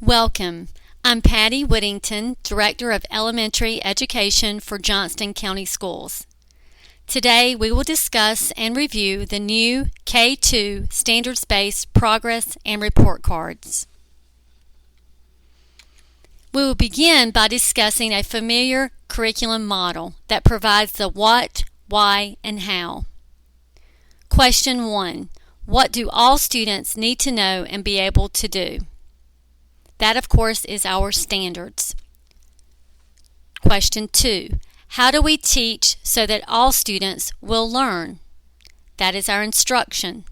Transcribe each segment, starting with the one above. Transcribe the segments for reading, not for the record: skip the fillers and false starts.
Welcome. I'm Patty Whittington, Director of Elementary Education for Johnston County Schools. Today we will discuss and review the new K-2 standards-based progress and report cards. We will begin by discussing a familiar curriculum model that provides the what, why, and how. Question 1. What do all students need to know and be able to do? That, of course, is our standards. Question 2. How do we teach so that all students will learn? That is our instruction.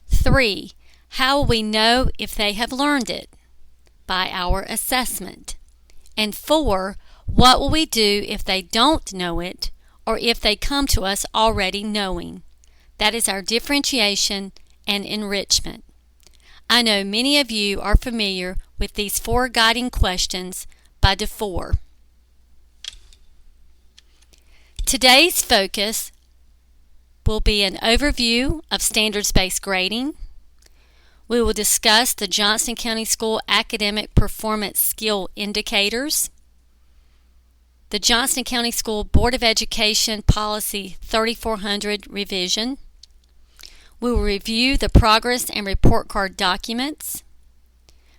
3. How will we know if they have learned it? By our assessment. And 4. What will we do if they don't know it or if they come to us already knowing? That is our differentiation and enrichment. I know many of you are familiar with these 4 guiding questions by DeFore. Today's focus will be an overview of standards-based grading. We will discuss the Johnston County School Academic Performance Skill Indicators, the Johnston County School Board of Education Policy 3400 revision. We will review the progress and report card documents.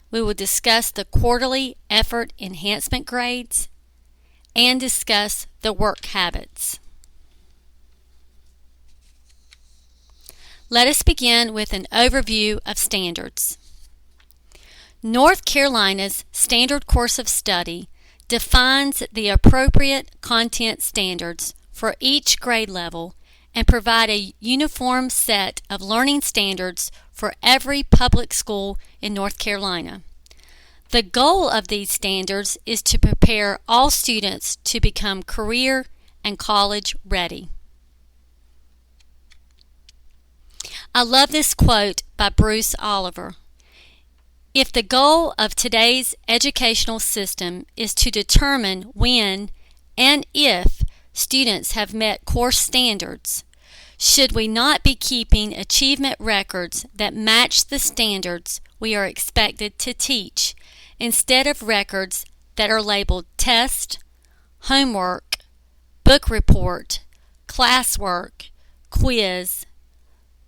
We will discuss the quarterly effort enhancement grades and discuss the work habits. Let us begin with an overview of standards. North Carolina's Standard Course of Study defines the appropriate content standards for each grade level and provide a uniform set of learning standards for every public school in North Carolina. The goal of these standards is to prepare all students to become career and college ready. I love this quote by Bruce Oliver. If the goal of today's educational system is to determine when and if students have met course standards, should we not be keeping achievement records that match the standards we are expected to teach, instead of records that are labeled test, homework, book report, classwork, quiz,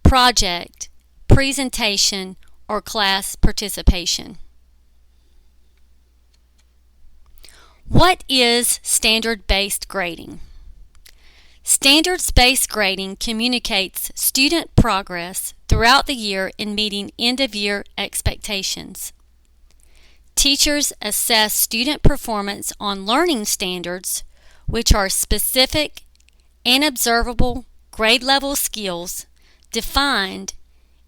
project, presentation, or class participation? What is standard-based grading? Standards-based grading communicates student progress throughout the year in meeting end-of-year expectations. Teachers assess student performance on learning standards, which are specific and observable grade-level skills defined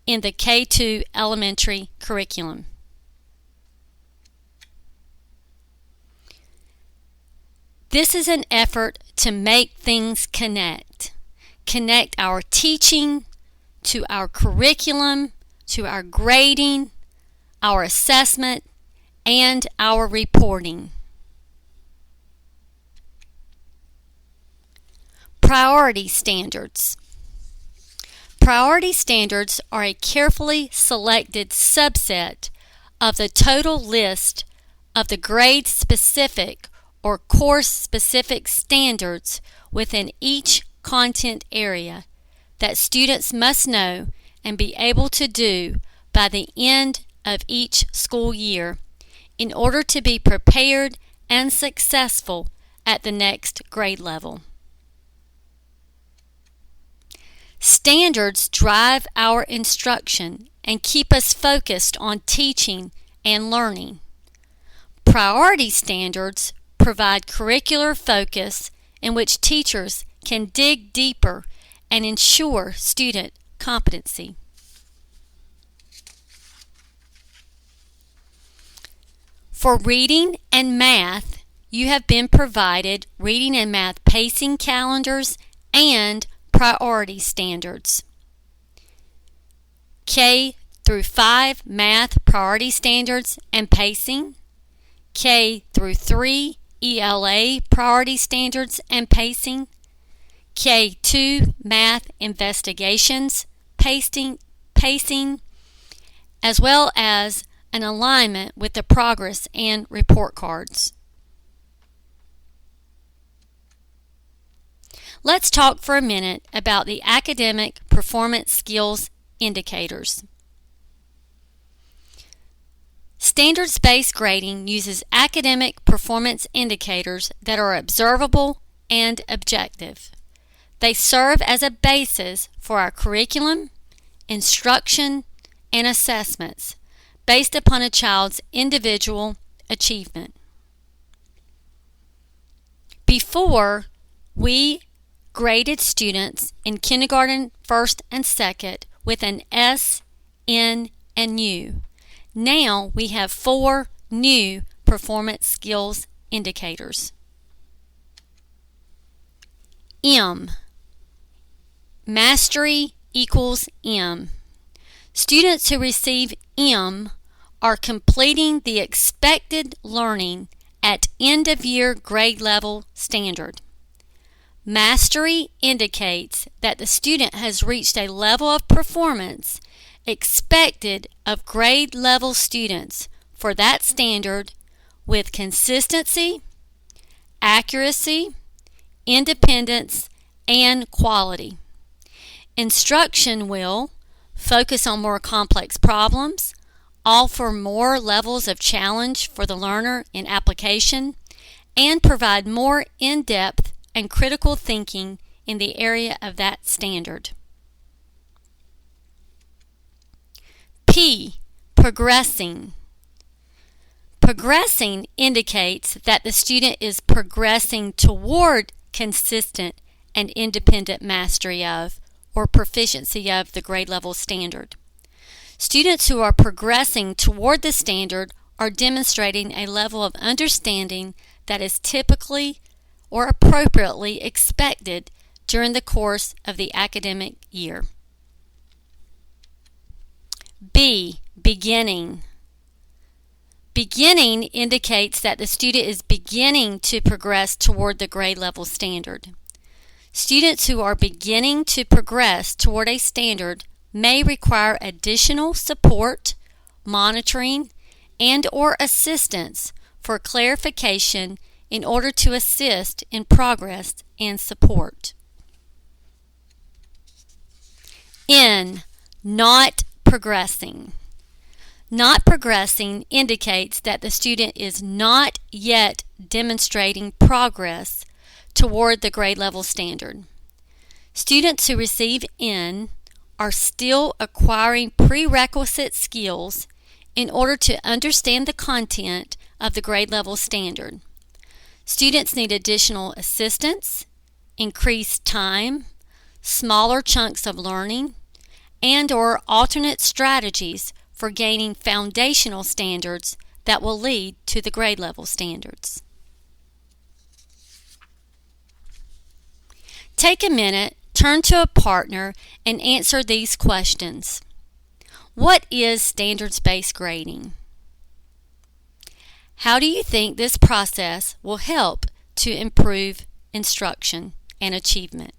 in the K-2 elementary curriculum. This is an effort to make things connect. Connect our teaching to our curriculum, to our grading, our assessment, and our reporting. Priority standards. Priority standards are a carefully selected subset of the total list of the grade-specific or course-specific standards within each content area that students must know and be able to do by the end of each school year in order to be prepared and successful at the next grade level. Standards drive our instruction and keep us focused on teaching and learning. Priority standards provide curricular focus in which teachers can dig deeper and ensure student competency. For reading and math, you have been provided reading and math pacing calendars and priority standards. K through 5 math priority standards and pacing, K through 3 ELA priority standards and pacing, K-2 math investigations pacing, as well as an alignment with the progress and report cards. Let's talk for a minute about the academic performance skills indicators. Standards-based grading uses academic performance indicators that are observable and objective. They serve as a basis for our curriculum, instruction, and assessments based upon a child's individual achievement. Before, we graded students in kindergarten, first, and second with an S, N, and U. Now we have 4 new performance skills indicators. M. Mastery equals M. Students who receive M are completing the expected learning at end-of-year grade level standard. Mastery indicates that the student has reached a level of performance expected of grade level students for that standard with consistency, accuracy, independence, and quality. Instruction will focus on more complex problems, offer more levels of challenge for the learner in application, and provide more in-depth and critical thinking in the area of that standard. P. Progressing. Progressing indicates that the student is progressing toward consistent and independent mastery of or proficiency of the grade level standard. Students who are progressing toward the standard are demonstrating a level of understanding that is typically or appropriately expected during the course of the academic year. B. Beginning. Beginning indicates that the student is beginning to progress toward the grade level standard. Students who are beginning to progress toward a standard may require additional support, monitoring, and/or assistance for clarification in order to assist in progress and support. N. Not progressing. Not progressing indicates that the student is not yet demonstrating progress toward the grade level standard. Students who receive N are still acquiring prerequisite skills in order to understand the content of the grade level standard. Students need additional assistance, increased time, smaller chunks of learning, and/or alternate strategies for gaining foundational standards that will lead to the grade level standards. Take a minute, turn to a partner, and answer these questions. What is standards-based grading? How do you think this process will help to improve instruction and achievement?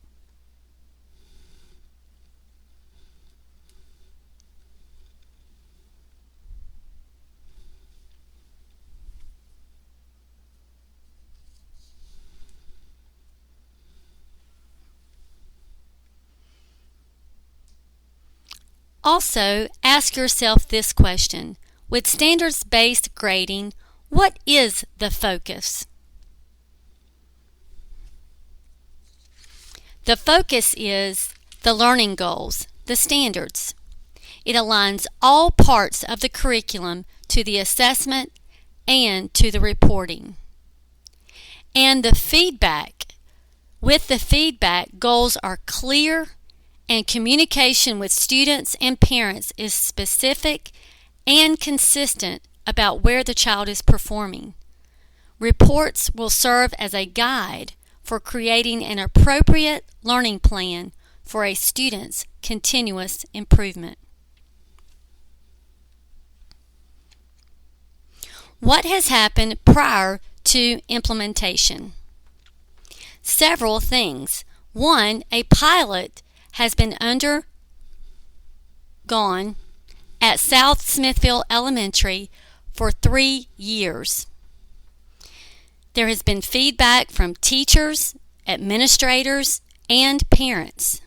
Also, ask yourself this question. With standards-based grading, what is the focus? The focus is the learning goals, the standards. It aligns all parts of the curriculum to the assessment and to the reporting. And the feedback. With the feedback, goals are clear and communication with students and parents is specific and consistent about where the child is performing. Reports will serve as a guide for creating an appropriate learning plan for a student's continuous improvement. What has happened prior to implementation? Several things. One, a pilot has been undergone at South Smithville Elementary for 3 years. There has been feedback from teachers, administrators, and parents.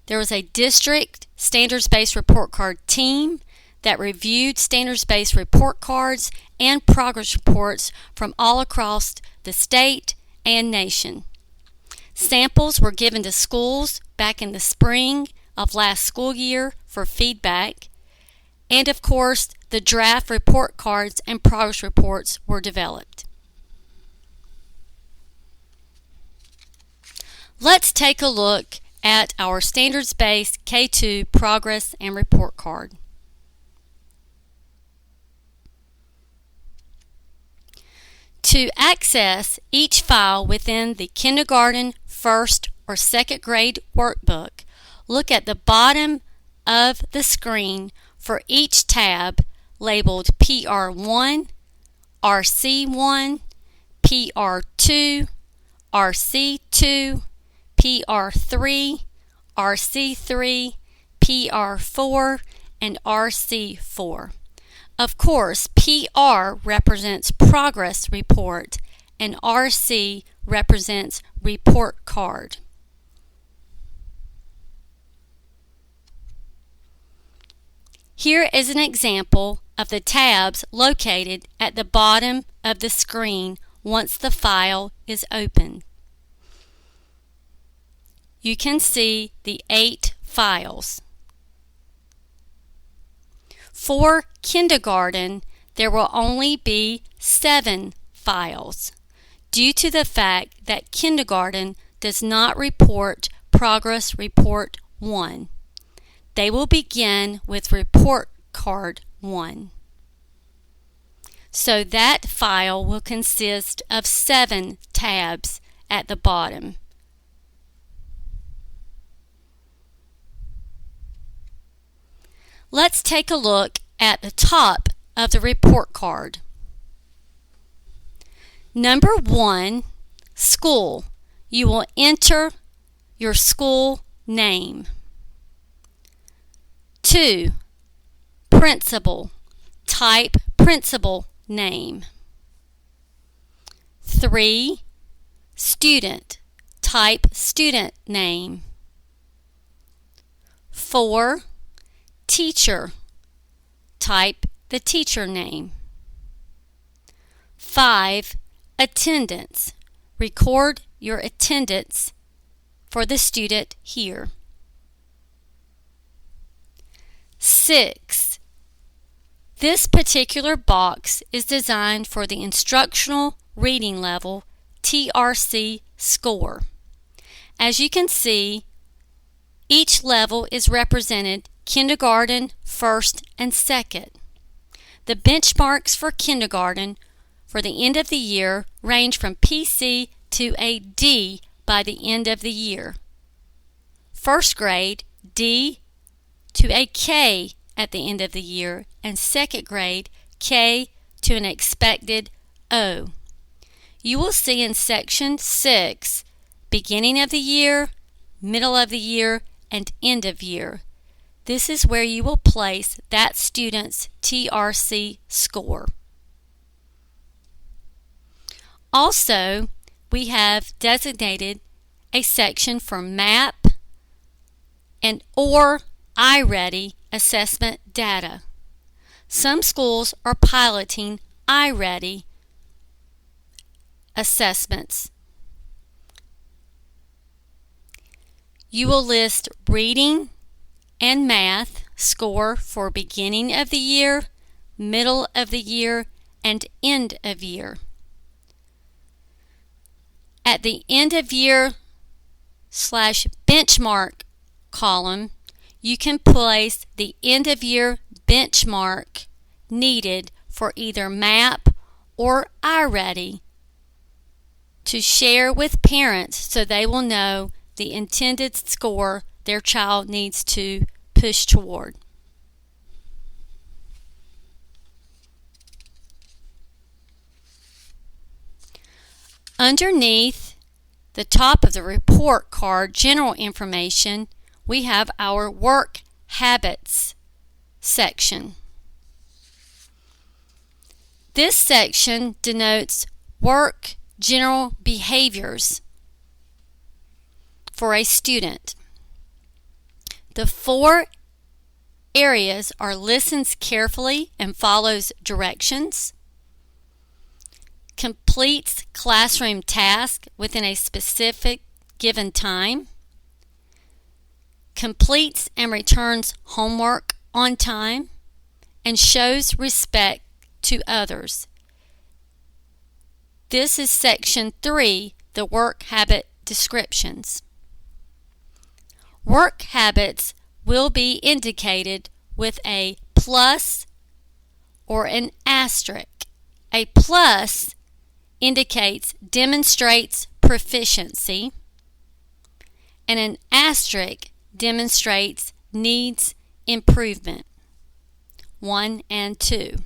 There was a district standards-based report card team that reviewed standards-based report cards and progress reports from all across the state and nation. Samples were given to schools back in the spring of last school year for feedback, and of course, the draft report cards and progress reports were developed. Let's take a look at our standards-based K-2 progress and report card. To access each file within the kindergarten, first, or second grade workbook, look at the bottom of the screen for each tab labeled PR1, RC1, PR2, RC2, PR3, RC3, PR4, and RC4. Of course, PR represents progress report and RC represents report card. Here is an example of the tabs located at the bottom of the screen once the file is open. You can see the 8 files. For kindergarten, there will only be 7 files due to the fact that kindergarten does not report Progress Report 1. They will begin with Report Card 1. So that file will consist of 7 tabs at the bottom. Let's take a look at the top of the report card. Number 1, school. You will enter your school name. 2, principal. Type principal name. 3, student. Type student name. 4, teacher. Type the teacher name. 5, attendance. Record your attendance for the student here. 6, this particular box is designed for the instructional reading level TRC score. As you can see, each level is represented kindergarten, first, and second. The benchmarks for kindergarten for the end of the year range from PC to a D by the end of the year. First grade, D to a K at the end of the year, and second grade, K to an expected O. You will see in section 6, beginning of the year, middle of the year, and end of year. This is where you will place that student's TRC score. Also, we have designated a section for MAP and or iReady assessment data. Some schools are piloting iReady assessments. You will list reading and math score for beginning of the year, middle of the year, and end of year. At the end of year / benchmark column, you can place the end of year benchmark needed for either MAP or iReady to share with parents so they will know the intended score their child needs to push toward. Underneath the top of the report card general information, we have our work habits section. This section denotes work general behaviors for a student. The 4 areas are listens carefully and follows directions, completes classroom task within a specific given time, completes and returns homework on time, and shows respect to others. This is section 3, the work habit descriptions. Work habits will be indicated with a plus or an asterisk. A plus indicates demonstrates proficiency, and an asterisk demonstrates needs improvement. 1 and 2.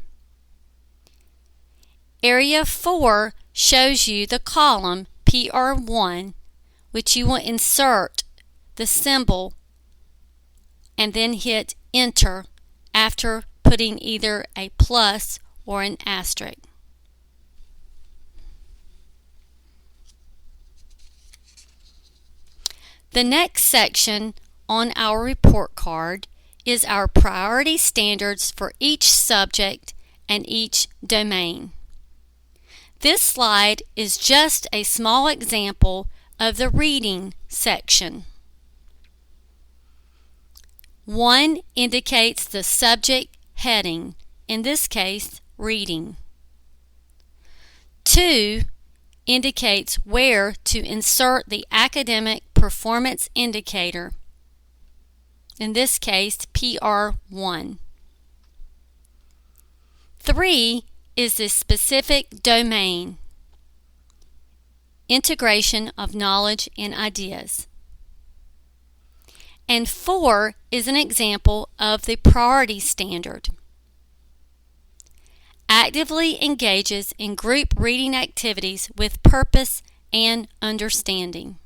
Area 4 shows you the column PR1, which you will insert the symbol and then hit enter after putting either a plus or an asterisk. The next section on our report card is our priority standards for each subject and each domain. This slide is just a small example of the reading section. 1 indicates the subject heading, in this case, reading. 2 indicates where to insert the academic performance indicator, in this case, PR1. 3 is the specific domain, integration of knowledge and ideas. And 4 is an example of the priority standard. Actively engages in group reading activities with purpose and understanding.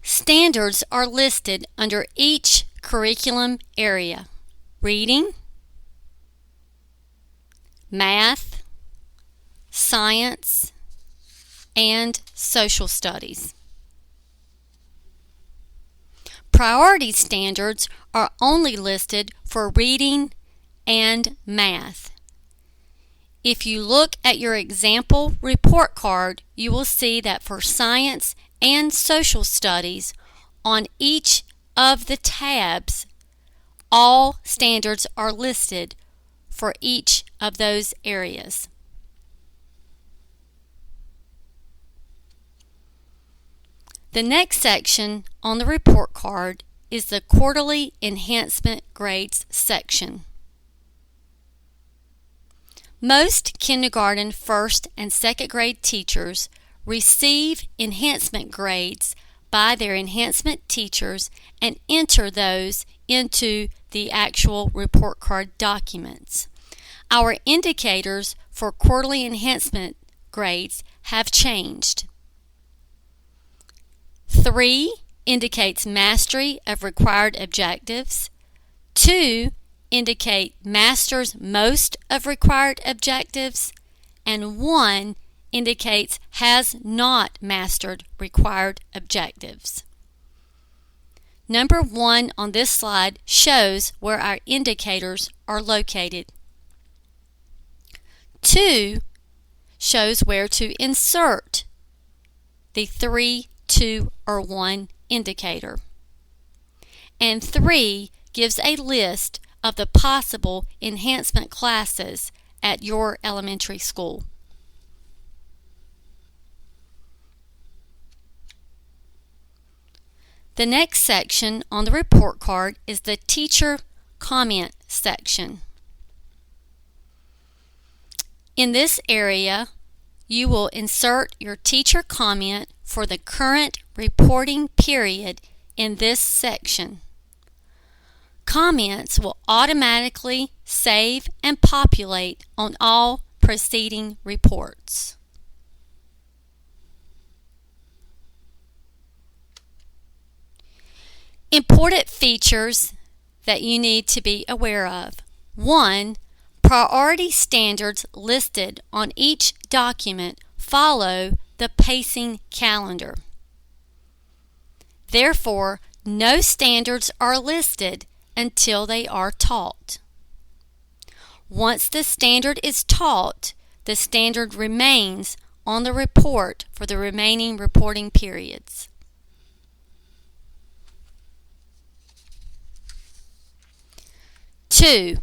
Standards are listed under each curriculum area: reading, math, science, and social studies. Priority standards are only listed for reading and math. If you look at your example report card, you will see that for science and social studies, on each of the tabs, all standards are listed for each of those areas. The next section on the report card is the Quarterly Enhancement Grades section. Most kindergarten, first, and second grade teachers receive enhancement grades by their enhancement teachers and enter those into the actual report card documents. Our indicators for quarterly enhancement grades have changed. 3 indicates mastery of required objectives. 2 indicate masters most of required objectives. And 1 indicates has not mastered required objectives. Number 1 on this slide shows where our indicators are located. 2 shows where to insert the 3, 2, or 1 indicator. And 3 gives a list of the possible enhancement classes at your elementary school. The next section on the report card is the teacher comment section. In this area, you will insert your teacher comment for the current reporting period in this section. Comments will automatically save and populate on all preceding reports. Important features that you need to be aware of. 1. Priority standards listed on each document follow the pacing calendar. Therefore, no standards are listed until they are taught. Once the standard is taught, the standard remains on the report for the remaining reporting periods. Two,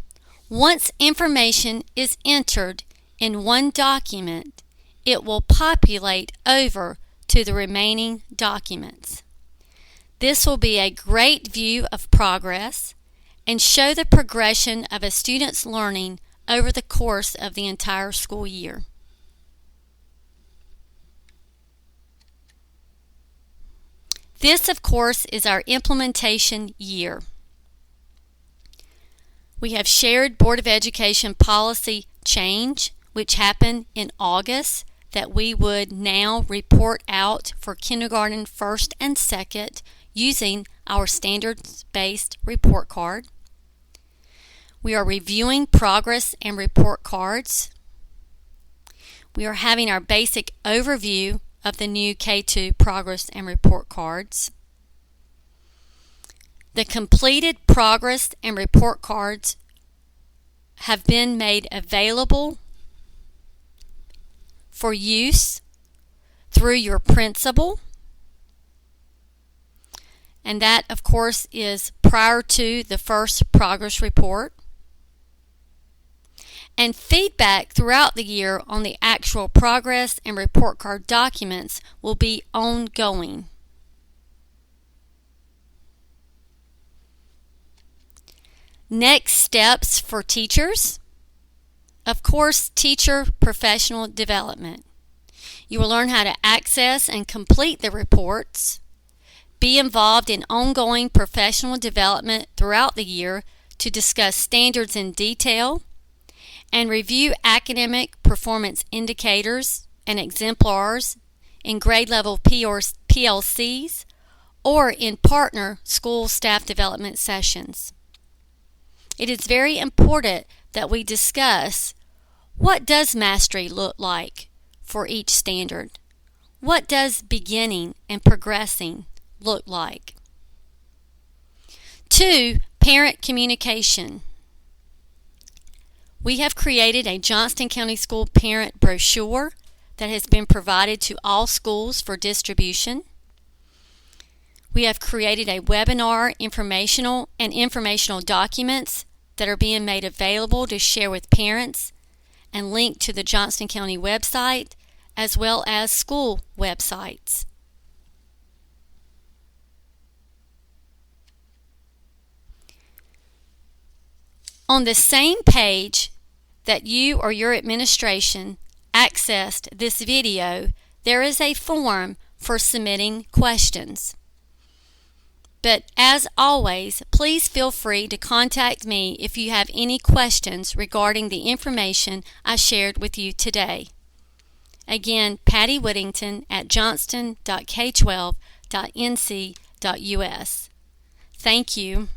once information is entered in one document, it will populate over to the remaining documents. This will be a great view of progress and show the progression of a student's learning over the course of the entire school year. This, of course, is our implementation year. We have shared Board of Education policy change, which happened in August, that we would now report out for kindergarten first and second using our standards-based report card. We are reviewing progress and report cards. We are having our basic overview of the new K-2 progress and report cards. The completed progress and report cards have been made available for use through your principal, and that, of course, is prior to the first progress report. And feedback throughout the year on the actual progress and report card documents will be ongoing. Next steps for teachers. Of course, teacher professional development. You will learn how to access and complete the reports, be involved in ongoing professional development throughout the year to discuss standards in detail, and review academic performance indicators and exemplars in grade level PLCs or in partner school staff development sessions. It is very important that we discuss what does mastery look like for each standard. What does beginning and progressing look like? 2. Parent communication. We have created a Johnston County School parent brochure that has been provided to all schools for distribution. We have created a webinar informational documents that are being made available to share with parents and linked to the Johnston County website as well as school websites. On the same page that you or your administration accessed this video, there is a form for submitting questions. But as always, please feel free to contact me if you have any questions regarding the information I shared with you today. Again, Patty Whittington at johnston.k12.nc.us. Thank you.